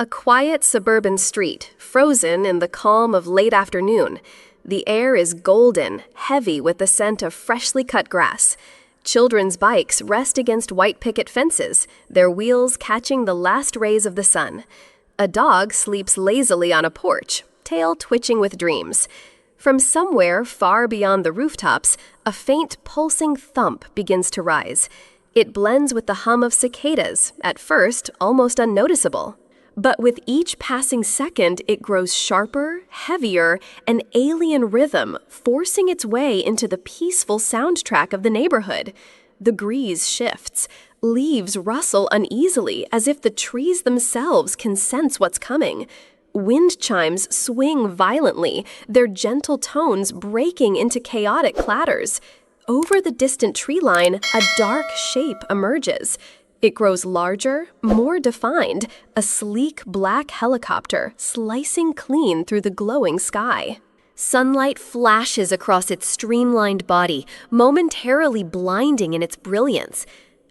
A quiet suburban street, frozen in the calm of late afternoon. The air is golden, heavy with the scent of freshly cut grass. Children's bikes rest against white picket fences, their wheels catching the last rays of the sun. A dog sleeps lazily on a porch, tail twitching with dreams. From somewhere far beyond the rooftops, a faint pulsing thump begins to rise. It blends with the hum of cicadas, at first almost unnoticeable. But with each passing second, it grows sharper, heavier, an alien rhythm, forcing its way into the peaceful soundtrack of the neighborhood. The breeze shifts. Leaves rustle uneasily, as if the trees themselves can sense what's coming. Wind chimes swing violently, their gentle tones breaking into chaotic clatters. Over the distant tree line, a dark shape emerges. It grows larger, more defined, a sleek black helicopter slicing clean through the glowing sky. Sunlight flashes across its streamlined body, momentarily blinding in its brilliance.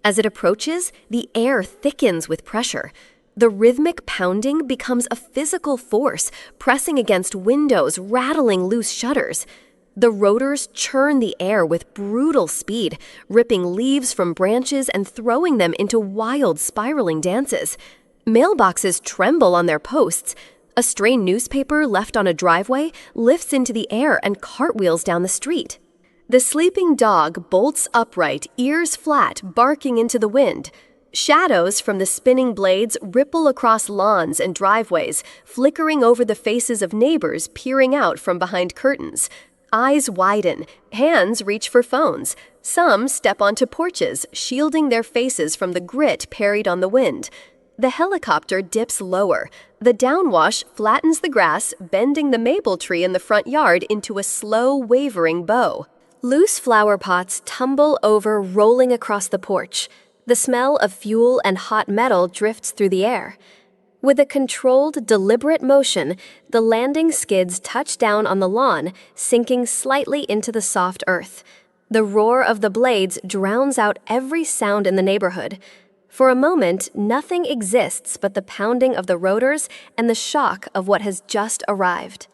As it approaches, the air thickens with pressure. The rhythmic pounding becomes a physical force, pressing against windows, rattling loose shutters. The rotors churn the air with brutal speed, ripping leaves from branches and throwing them into wild spiraling dances. Mailboxes tremble on their posts. A stray newspaper left on a driveway lifts into the air and cartwheels down the street. The sleeping dog bolts upright, ears flat, barking into the wind. Shadows from the spinning blades ripple across lawns and driveways, flickering over the faces of neighbors peering out from behind curtains. Eyes widen, hands reach for phones. Some step onto porches, shielding their faces from the grit parried on the wind. The helicopter dips lower. The downwash flattens the grass, bending the maple tree in the front yard into a slow, wavering bow. Loose flower pots tumble over, rolling across the porch. The smell of fuel and hot metal drifts through the air. With a controlled, deliberate motion, the landing skids touch down on the lawn, sinking slightly into the soft earth. The roar of the blades drowns out every sound in the neighborhood. For a moment, nothing exists but the pounding of the rotors and the shock of what has just arrived.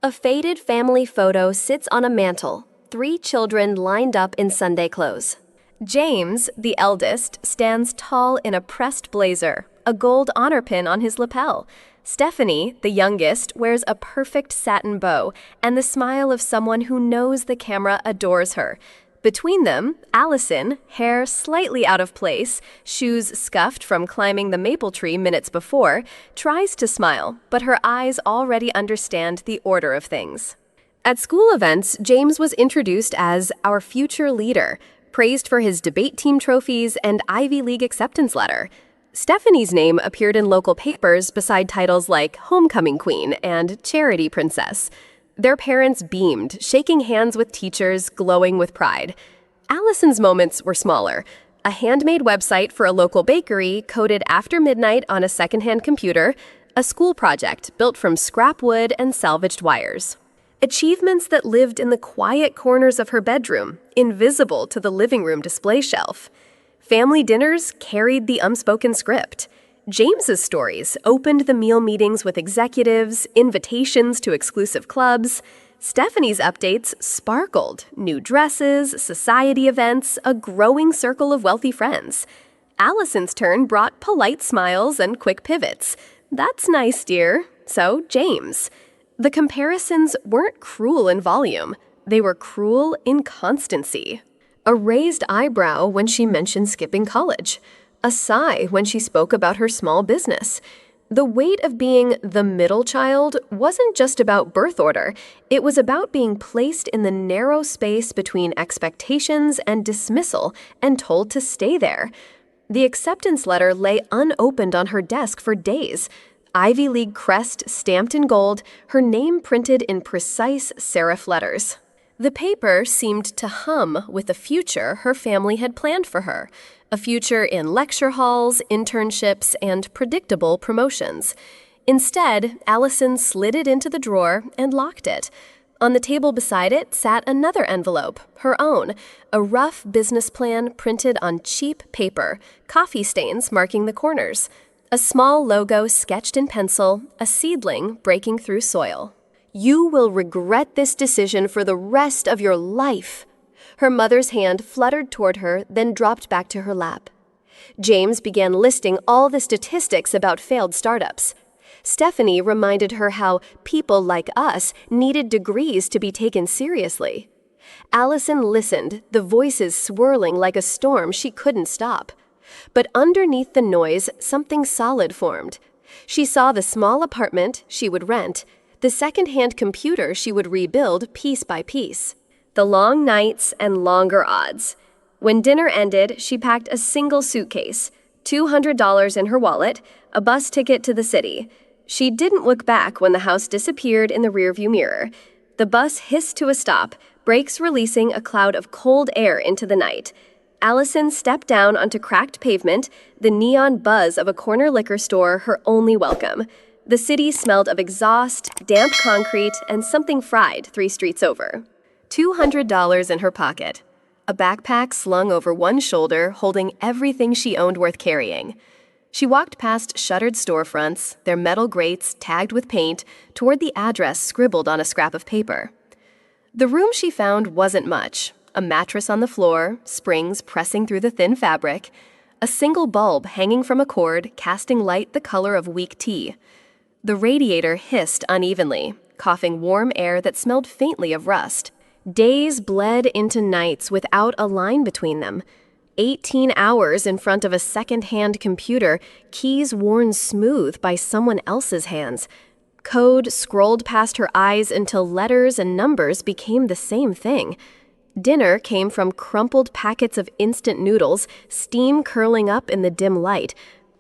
A faded family photo sits on a mantel, 3 children lined up in Sunday clothes. James, the eldest, stands tall in a pressed blazer, a gold honor pin on his lapel. Stephanie, the youngest, wears a perfect satin bow and the smile of someone who knows the camera adores her. Between them, Allison, hair slightly out of place, shoes scuffed from climbing the maple tree minutes before, tries to smile, but her eyes already understand the order of things. At school events, James was introduced as our future leader, praised for his debate team trophies and Ivy League acceptance letter. Stephanie's name appeared in local papers beside titles like Homecoming Queen and Charity Princess. Their parents beamed, shaking hands with teachers, glowing with pride. Allison's moments were smaller. A handmade website for a local bakery coded after midnight on a secondhand computer, a school project built from scrap wood and salvaged wires. Achievements that lived in the quiet corners of her bedroom, invisible to the living room display shelf. Family dinners carried the unspoken script. James's stories opened the meal meetings with executives, invitations to exclusive clubs. Stephanie's updates sparkled, new dresses, society events, a growing circle of wealthy friends. Allison's turn brought polite smiles and quick pivots. That's nice, dear. So, James. The comparisons weren't cruel in volume. They were cruel in constancy. A raised eyebrow when she mentioned skipping college. A sigh when she spoke about her small business. The weight of being the middle child wasn't just about birth order. It was about being placed in the narrow space between expectations and dismissal and told to stay there. The acceptance letter lay unopened on her desk for days. Ivy League crest stamped in gold, her name printed in precise serif letters. The paper seemed to hum with a future her family had planned for her, a future in lecture halls, internships, and predictable promotions. Instead, Allison slid it into the drawer and locked it. On the table beside it sat another envelope, her own, a rough business plan printed on cheap paper, coffee stains marking the corners. A small logo sketched in pencil, a seedling breaking through soil. "You will regret this decision for the rest of your life." Her mother's hand fluttered toward her, then dropped back to her lap. James began listing all the statistics about failed startups. Stephanie reminded her how people like us needed degrees to be taken seriously. Allison listened, the voices swirling like a storm she couldn't stop. But underneath the noise, something solid formed. She saw the small apartment she would rent, the second-hand computer she would rebuild piece by piece. The long nights and longer odds. When dinner ended, she packed a single suitcase, $200 in her wallet, a bus ticket to the city. She didn't look back when the house disappeared in the rearview mirror. The bus hissed to a stop, brakes releasing a cloud of cold air into the night. Allison stepped down onto cracked pavement, the neon buzz of a corner liquor store her only welcome. The city smelled of exhaust, damp concrete, and something fried 3 streets over. $200 in her pocket. A backpack slung over one shoulder, holding everything she owned worth carrying. She walked past shuttered storefronts, their metal grates tagged with paint, toward the address scribbled on a scrap of paper. The room she found wasn't much. A mattress on the floor, springs pressing through the thin fabric, a single bulb hanging from a cord, casting light the color of weak tea. The radiator hissed unevenly, coughing warm air that smelled faintly of rust. Days bled into nights without a line between them. 18 hours in front of a second-hand computer, keys worn smooth by someone else's hands. Code scrolled past her eyes until letters and numbers became the same thing. Dinner came from crumpled packets of instant noodles, steam curling up in the dim light.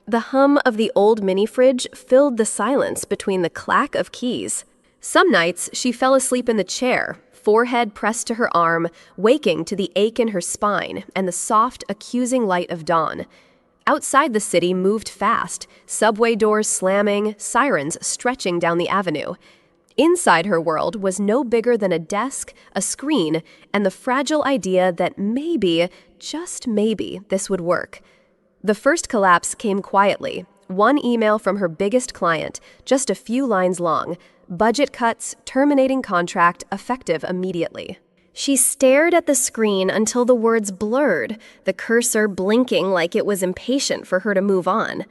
The hum of the old mini-fridge filled the silence between the clack of keys. Some nights, she fell asleep in the chair, forehead pressed to her arm, waking to the ache in her spine and the soft, accusing light of dawn. Outside the city moved fast, subway doors slamming, sirens stretching down the avenue. Inside her world was no bigger than a desk, a screen, and the fragile idea that maybe, just maybe, this would work. The first collapse came quietly. One email from her biggest client, just a few lines long. Budget cuts, terminating contract, effective immediately. She stared at the screen until the words blurred, the cursor blinking like it was impatient for her to move on.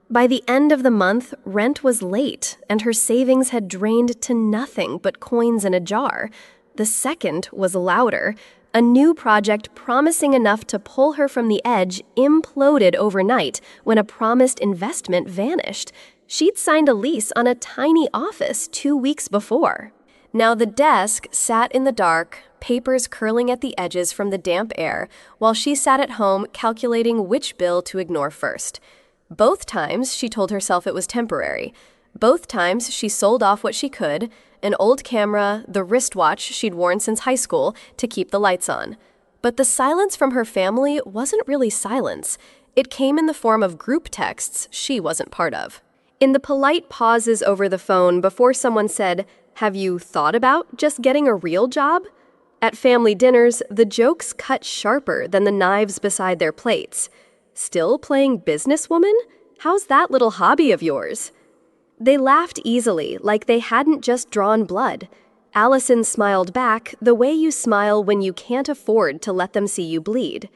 By the end of the month, rent was late, and her savings had drained to nothing but coins in a jar. The second was louder. A new project promising enough to pull her from the edge imploded overnight when a promised investment vanished. She'd signed a lease on a tiny office 2 weeks before. Now the desk sat in the dark, papers curling at the edges from the damp air, while she sat at home calculating which bill to ignore first. Both times she told herself it was temporary. Both times she sold off what she could, an old camera, the wristwatch she'd worn since high school to keep the lights on. But the silence from her family wasn't really silence. It came in the form of group texts she wasn't part of. In the polite pauses over the phone before someone said, "Have you thought about just getting a real job?" At family dinners, the jokes cut sharper than the knives beside their plates. "Still playing businesswoman? How's that little hobby of yours?" They laughed easily, like they hadn't just drawn blood. Allison smiled back the way you smile when you can't afford to let them see you bleed.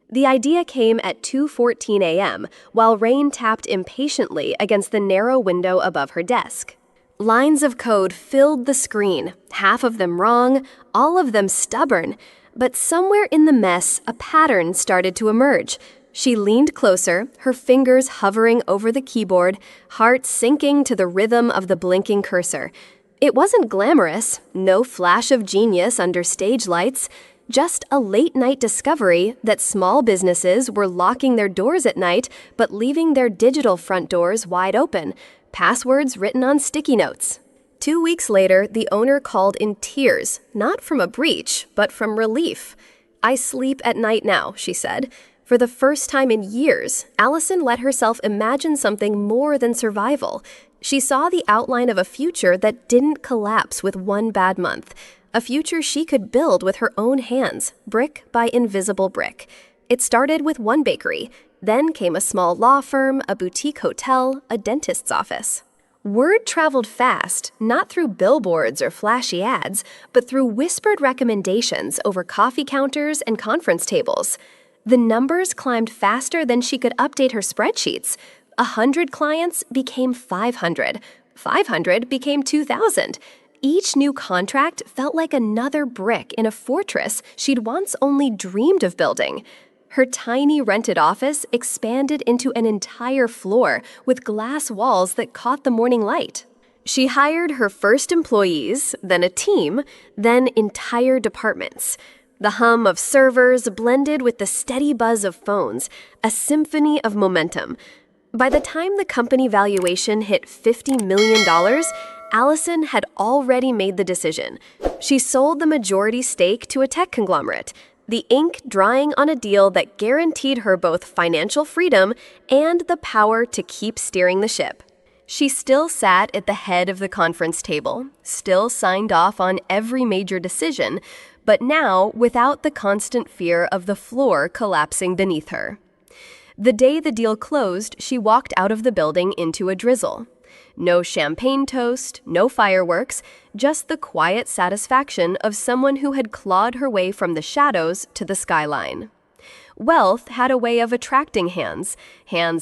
The idea came at 2:14 a.m., while rain tapped impatiently against the narrow window above her desk. Lines of code filled the screen, half of them wrong, all of them stubborn. But somewhere in the mess, a pattern started to emerge. She leaned closer, her fingers hovering over the keyboard, heart sinking to the rhythm of the blinking cursor. It wasn't glamorous, no flash of genius under stage lights, just a late-night discovery that small businesses were locking their doors at night but leaving their digital front doors wide open, passwords written on sticky notes. 2 weeks later, the owner called in tears, not from a breach, but from relief. "I sleep at night now," she said. For the first time in years, Allison let herself imagine something more than survival. She saw the outline of a future that didn't collapse with one bad month, a future she could build with her own hands, brick by invisible brick. It started with one bakery. Then came a small law firm, a boutique hotel, a dentist's office. Word traveled fast, not through billboards or flashy ads, but through whispered recommendations over coffee counters and conference tables. The numbers climbed faster than she could update her spreadsheets. 100 clients became 500. 500 became 2,000. Each new contract felt like another brick in a fortress she'd once only dreamed of building. Her tiny rented office expanded into an entire floor with glass walls that caught the morning light. She hired her first employees, then a team, then entire departments. The hum of servers blended with the steady buzz of phones, a symphony of momentum. By the time the company valuation hit $50 million, Allison had already made the decision. She sold the majority stake to a tech conglomerate, the ink drying on a deal that guaranteed her both financial freedom and the power to keep steering the ship. She still sat at the head of the conference table, still signed off on every major decision, but now without the constant fear of the floor collapsing beneath her. The day the deal closed, she walked out of the building into a drizzle. No champagne toast, no fireworks, just the quiet satisfaction of someone who had clawed her way from the shadows to the skyline. Wealth had a way of attracting hands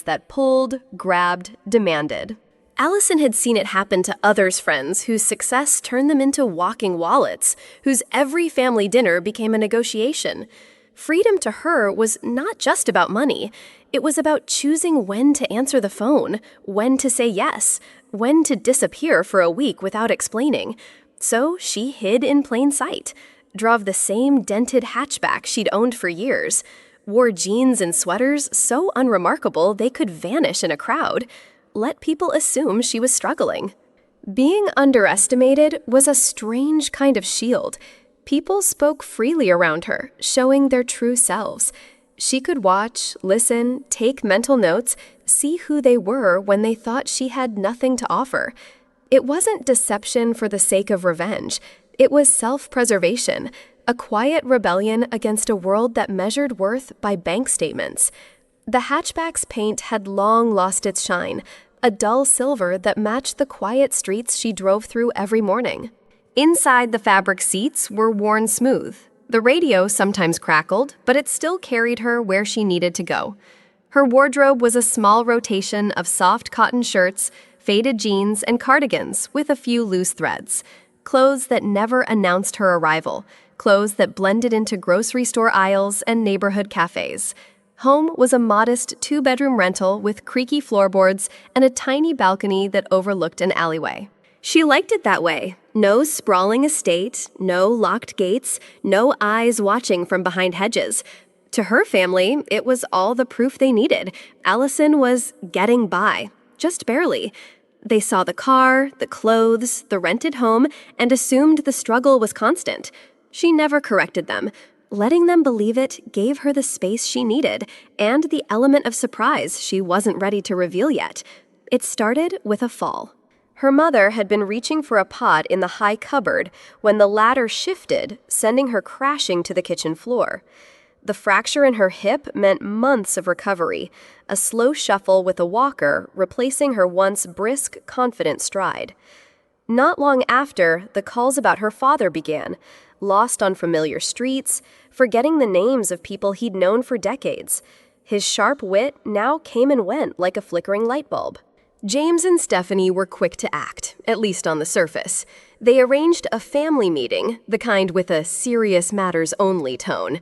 that pulled, grabbed, demanded. Allison had seen it happen to others' friends whose success turned them into walking wallets, whose every family dinner became a negotiation. Freedom to her was not just about money. It was about choosing when to answer the phone, when to say yes, when to disappear for a week without explaining. So she hid in plain sight, drove the same dented hatchback she'd owned for years, wore jeans and sweaters so unremarkable they could vanish in a crowd, let people assume she was struggling. Being underestimated was a strange kind of shield. People spoke freely around her, showing their true selves. She could watch, listen, take mental notes, see who they were when they thought she had nothing to offer. It wasn't deception for the sake of revenge. It was self-preservation, a quiet rebellion against a world that measured worth by bank statements. The hatchback's paint had long lost its shine, a dull silver that matched the quiet streets she drove through every morning. Inside, the fabric seats were worn smooth. The radio sometimes crackled, but it still carried her where she needed to go. Her wardrobe was a small rotation of soft cotton shirts, faded jeans, and cardigans with a few loose threads. Clothes that never announced her arrival. Clothes that blended into grocery store aisles and neighborhood cafes. Home was a modest 2-bedroom rental with creaky floorboards and a tiny balcony that overlooked an alleyway. She liked it that way. No sprawling estate, no locked gates, no eyes watching from behind hedges. To her family, it was all the proof they needed. Allison was getting by, just barely. They saw the car, the clothes, the rented home, and assumed the struggle was constant. She never corrected them. Letting them believe it gave her the space she needed and the element of surprise she wasn't ready to reveal yet. It started with a fall. Her mother had been reaching for a pot in the high cupboard when the ladder shifted, sending her crashing to the kitchen floor. The fracture in her hip meant months of recovery, a slow shuffle with a walker replacing her once brisk, confident stride. Not long after, the calls about her father began, lost on familiar streets, forgetting the names of people he'd known for decades. His sharp wit now came and went like a flickering light bulb. James and Stephanie were quick to act, at least on the surface. They arranged a family meeting, the kind with a serious matters only tone.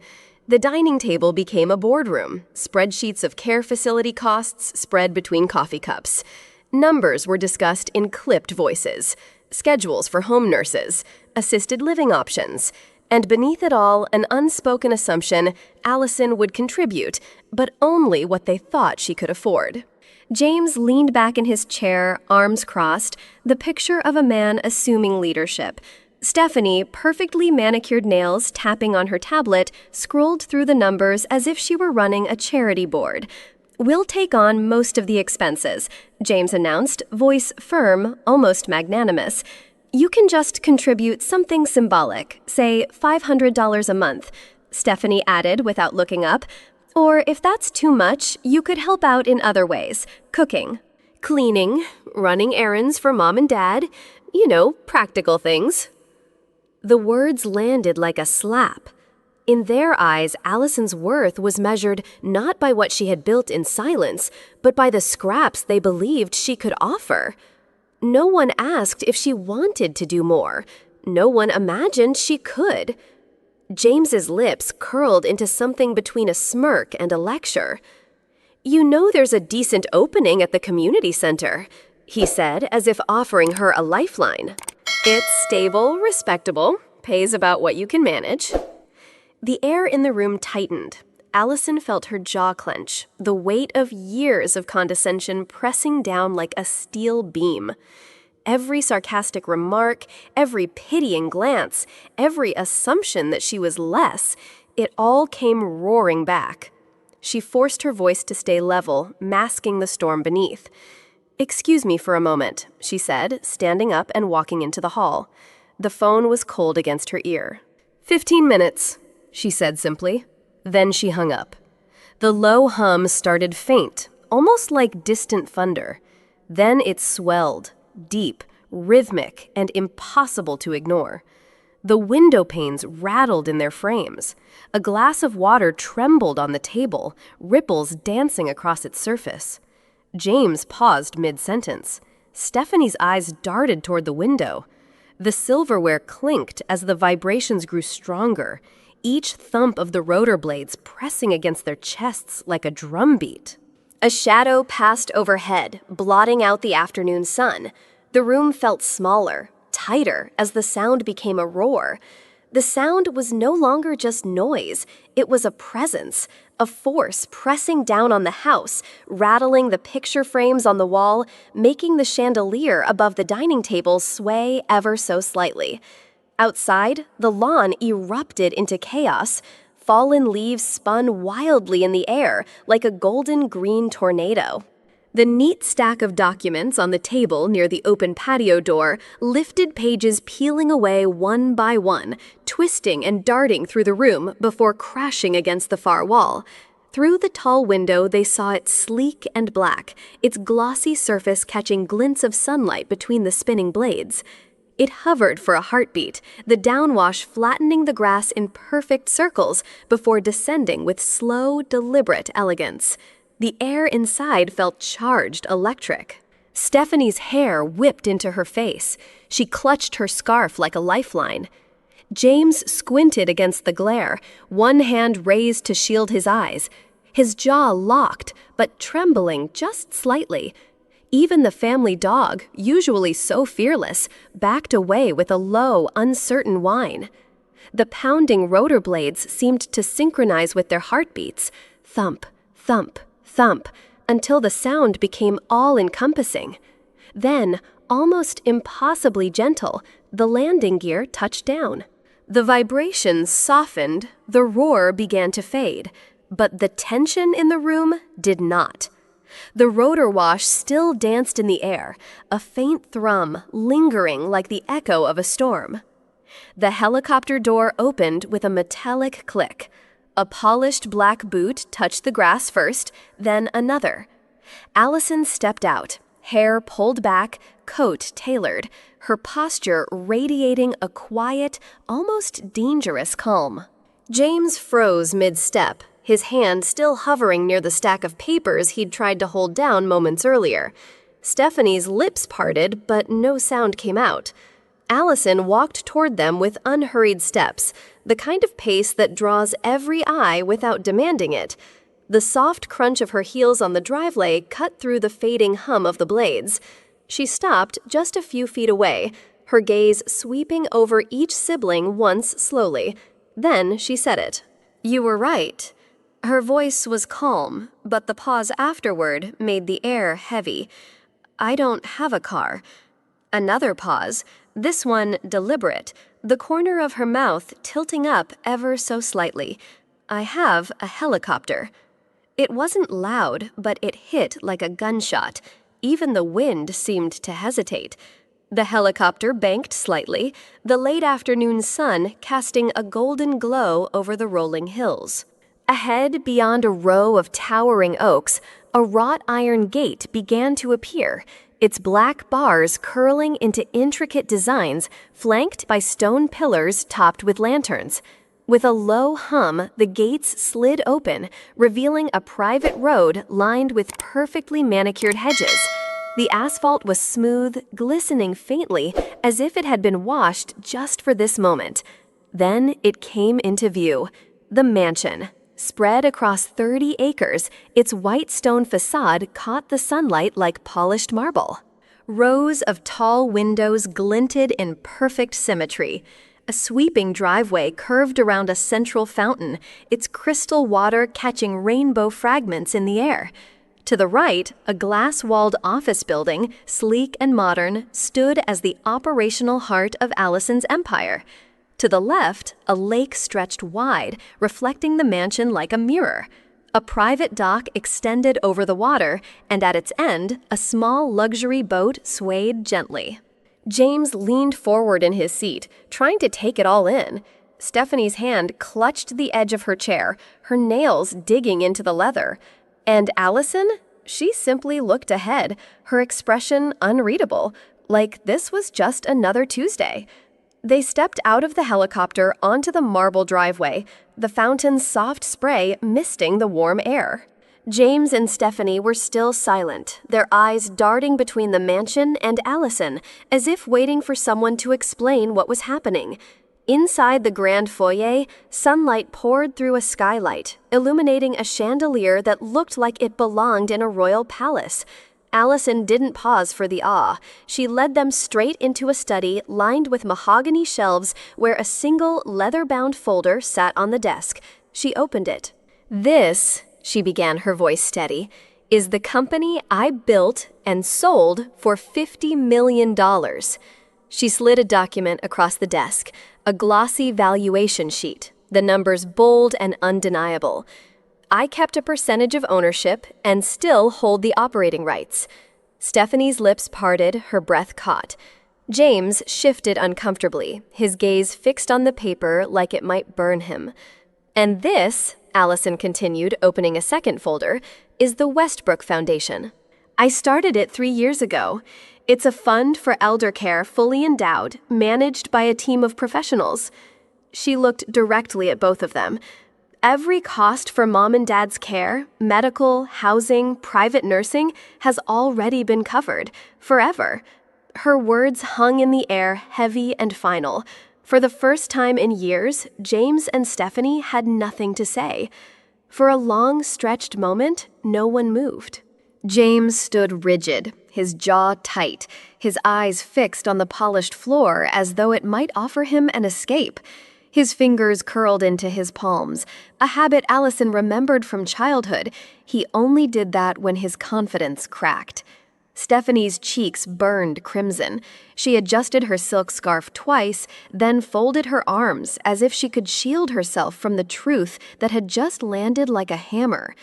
The dining table became a boardroom, spreadsheets of care facility costs spread between coffee cups. Numbers were discussed in clipped voices, schedules for home nurses, assisted living options, and beneath it all, an unspoken assumption Allison would contribute, but only what they thought she could afford. James leaned back in his chair, arms crossed, the picture of a man assuming leadership. Stephanie, perfectly manicured nails tapping on her tablet, scrolled through the numbers as if she were running a charity board. "We'll take on most of the expenses," James announced, voice firm, almost magnanimous. "You can just contribute something symbolic, say $500 a month." Stephanie added without looking up, Or if that's too much, you could help out in other ways. Cooking, cleaning, running errands for mom and dad. Practical things. The words landed like a slap. In their eyes, Allison's worth was measured not by what she had built in silence, but by the scraps they believed she could offer. No one asked if she wanted to do more. No one imagined she could. James's lips curled into something between a smirk and a lecture. "You know there's a decent opening at the community center," he said, as if offering her a lifeline. "It's stable, respectable, pays about what you can manage." The air in the room tightened. Allison felt her jaw clench, the weight of years of condescension pressing down like a steel beam. Every sarcastic remark, every pitying glance, every assumption that she was less, it all came roaring back. She forced her voice to stay level, masking the storm beneath. "Excuse me for a moment," she said, standing up and walking into the hall. The phone was cold against her ear. 15 minutes, she said simply. Then she hung up. The low hum started faint, almost like distant thunder. Then it swelled, deep, rhythmic, and impossible to ignore. The window panes rattled in their frames. A glass of water trembled on the table, ripples dancing across its surface. James paused mid-sentence. Stephanie's eyes darted toward the window. The silverware clinked as the vibrations grew stronger, each thump of the rotor blades pressing against their chests like a drumbeat. A shadow passed overhead, blotting out the afternoon sun. The room felt smaller, tighter, as the sound became a roar. The sound was no longer just noise, it was a presence, a force pressing down on the house, rattling the picture frames on the wall, making the chandelier above the dining table sway ever so slightly. Outside, the lawn erupted into chaos. Fallen leaves spun wildly in the air like a golden green tornado. The neat stack of documents on the table near the open patio door lifted pages peeling away one by one, twisting and darting through the room before crashing against the far wall. Through the tall window, they saw it sleek and black, its glossy surface catching glints of sunlight between the spinning blades. It hovered for a heartbeat, the downwash flattening the grass in perfect circles before descending with slow, deliberate elegance. The air inside felt charged electric. Stephanie's hair whipped into her face. She clutched her scarf like a lifeline. James squinted against the glare, one hand raised to shield his eyes. His jaw locked, but trembling just slightly. Even the family dog, usually so fearless, backed away with a low, uncertain whine. The pounding rotor blades seemed to synchronize with their heartbeats. Thump, thump, thump, until the sound became all-encompassing. Then, almost impossibly gentle, the landing gear touched down. The vibrations softened, the roar began to fade, but the tension in the room did not. The rotor wash still danced in the air, a faint thrum lingering like the echo of a storm. The helicopter door opened with a metallic click. A polished black boot touched the grass first, then another. Allison stepped out, hair pulled back, coat tailored, her posture radiating a quiet, almost dangerous calm. James froze mid-step, his hand still hovering near the stack of papers he'd tried to hold down moments earlier. Stephanie's lips parted, but no sound came out. Allison walked toward them with unhurried steps, the kind of pace that draws every eye without demanding it. The soft crunch of her heels on the driveway cut through the fading hum of the blades. She stopped just a few feet away, her gaze sweeping over each sibling once slowly. Then she said it. "You were right." Her voice was calm, but the pause afterward made the air heavy. "I don't have a car." Another pause, this one deliberate, the corner of her mouth tilting up ever so slightly. "I have a helicopter." It wasn't loud, but it hit like a gunshot. Even the wind seemed to hesitate. The helicopter banked slightly, the late afternoon sun casting a golden glow over the rolling hills. Ahead, beyond a row of towering oaks, a wrought iron gate began to appear, its black bars curling into intricate designs flanked by stone pillars topped with lanterns. With a low hum, the gates slid open, revealing a private road lined with perfectly manicured hedges. The asphalt was smooth, glistening faintly, as if it had been washed just for this moment. Then it came into view. The mansion. Spread across 30 acres, its white stone facade caught the sunlight like polished marble. Rows of tall windows glinted in perfect symmetry. A sweeping driveway curved around a central fountain, its crystal water catching rainbow fragments in the air. To the right, a glass-walled office building, sleek and modern, stood as the operational heart of Allison's empire. To the left, a lake stretched wide, reflecting the mansion like a mirror. A private dock extended over the water, and at its end, a small luxury boat swayed gently. James leaned forward in his seat, trying to take it all in. Stephanie's hand clutched the edge of her chair, her nails digging into the leather. And Allison? She simply looked ahead, her expression unreadable, like this was just another Tuesday. They stepped out of the helicopter onto the marble driveway, the fountain's soft spray misting the warm air. James and Stephanie were still silent, their eyes darting between the mansion and Allison, as if waiting for someone to explain what was happening. Inside the grand foyer, sunlight poured through a skylight, illuminating a chandelier that looked like it belonged in a royal palace. Allison didn't pause for the awe. She led them straight into a study lined with mahogany shelves where a single leather-bound folder sat on the desk. She opened it. "This," she began, her voice steady, "is the company I built and sold for $50 million. She slid a document across the desk, a glossy valuation sheet, the numbers bold and undeniable. I kept a percentage of ownership and still hold the operating rights." Stephanie's lips parted, her breath caught. James shifted uncomfortably, his gaze fixed on the paper like it might burn him. "And this," Allison continued, opening a second folder, "is the Westbrook Foundation. I started it 3 years ago. It's a fund for elder care fully endowed, managed by a team of professionals." She looked directly at both of them. "Every cost for Mom and Dad's care, medical, housing, private nursing, has already been covered, forever." Her words hung in the air, heavy and final. For the first time in years, James and Stephanie had nothing to say. For a long, stretched moment, no one moved. James stood rigid, his jaw tight, his eyes fixed on the polished floor as though it might offer him an escape. His fingers curled into his palms, a habit Allison remembered from childhood. He only did that when his confidence cracked. Stephanie's cheeks burned crimson. She adjusted her silk scarf twice, then folded her arms as if she could shield herself from the truth that had just landed like a hammer.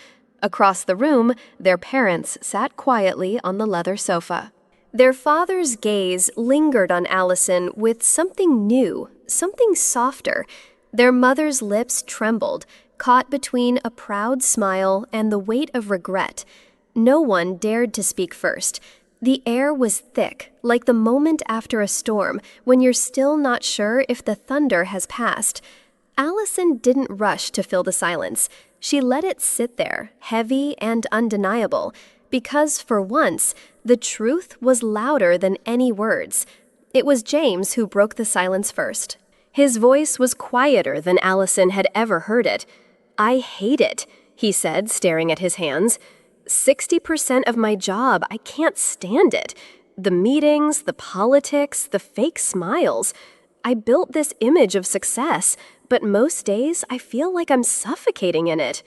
Across the room, their parents sat quietly on the leather sofa. Their father's gaze lingered on Allison with something new, something softer. Their mother's lips trembled, caught between a proud smile and the weight of regret. No one dared to speak first. The air was thick, like the moment after a storm, when you're still not sure if the thunder has passed. Allison didn't rush to fill the silence. She let it sit there, heavy and undeniable, because for once, the truth was louder than any words. It was James who broke the silence first. His voice was quieter than Allison had ever heard it. "I hate it," he said, staring at his hands. 60% of my job, I can't stand it. The meetings, the politics, the fake smiles. I built this image of success, but most days I feel like I'm suffocating in it."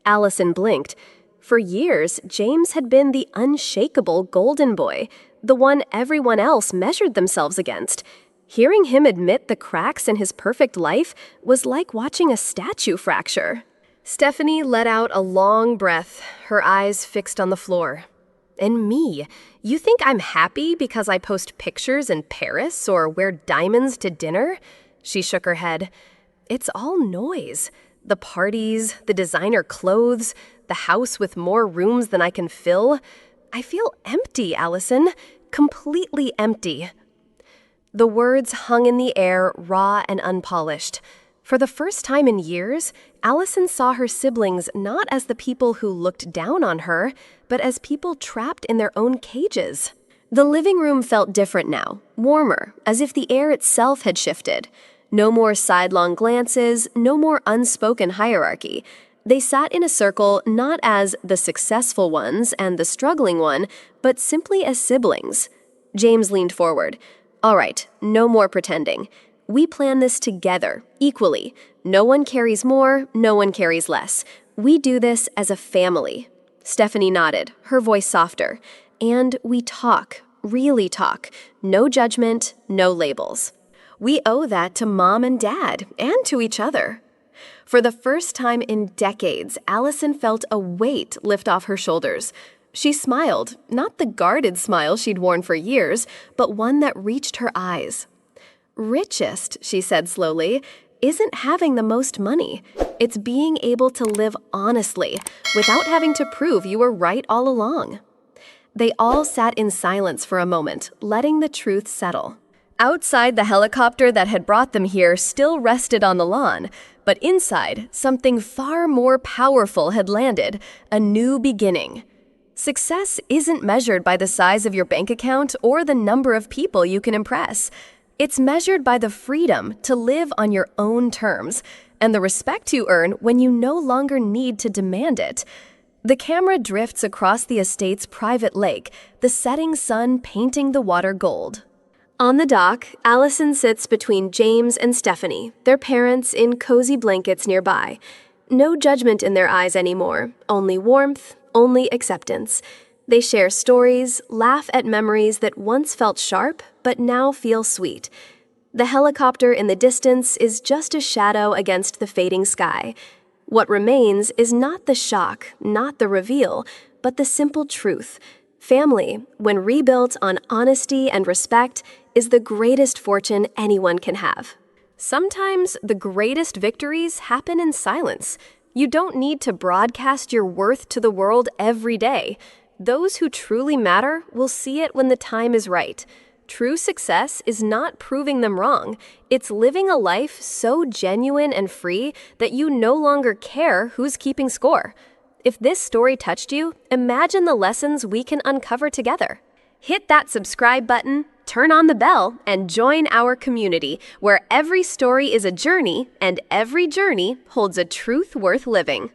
Allison blinked. For years, James had been the unshakable golden boy, the one everyone else measured themselves against. Hearing him admit the cracks in his perfect life was like watching a statue fracture. Stephanie let out a long breath, her eyes fixed on the floor. "And me? You think I'm happy because I post pictures in Paris or wear diamonds to dinner?" She shook her head. "It's all noise. The parties, the designer clothes, the house with more rooms than I can fill. I feel empty, Allison. Completely empty. The words hung in the air, raw and unpolished. For the first time in years, Allison saw her siblings not as the people who looked down on her, but as people trapped in their own cages. The living room felt different now, warmer, as if the air itself had shifted. No more sidelong glances, no more unspoken hierarchy. They sat in a circle not as the successful ones and the struggling one, but simply as siblings. James leaned forward. All right, no more pretending. We plan this together, equally. No one carries more, no one carries less. We do this as a family. Stephanie nodded, her voice softer. And we talk, really talk. No judgment, no labels. We owe that to Mom and Dad, and to each other. For the first time in decades, Allison felt a weight lift off her shoulders. She smiled, not the guarded smile she'd worn for years, but one that reached her eyes. Richest, she said slowly, isn't having the most money. It's being able to live honestly, without having to prove you were right all along. They all sat in silence for a moment, letting the truth settle. Outside, the helicopter that had brought them here still rested on the lawn, but inside, something far more powerful had landed, a new beginning. Success isn't measured by the size of your bank account or the number of people you can impress. It's measured by the freedom to live on your own terms and the respect you earn when you no longer need to demand it. The camera drifts across the estate's private lake, the setting sun painting the water gold. On the dock, Allison sits between James and Stephanie, their parents in cozy blankets nearby. No judgment in their eyes anymore, only warmth, only acceptance. They share stories, laugh at memories that once felt sharp, but now feel sweet. The helicopter in the distance is just a shadow against the fading sky. What remains is not the shock, not the reveal, but the simple truth. Family, when rebuilt on honesty and respect, is the greatest fortune anyone can have. Sometimes the greatest victories happen in silence. You don't need to broadcast your worth to the world every day. Those who truly matter will see it when the time is right. True success is not proving them wrong. It's living a life so genuine and free that you no longer care who's keeping score. If this story touched you, imagine the lessons we can uncover together. Hit that subscribe button, turn on the bell, and join our community, where every story is a journey and every journey holds a truth worth living.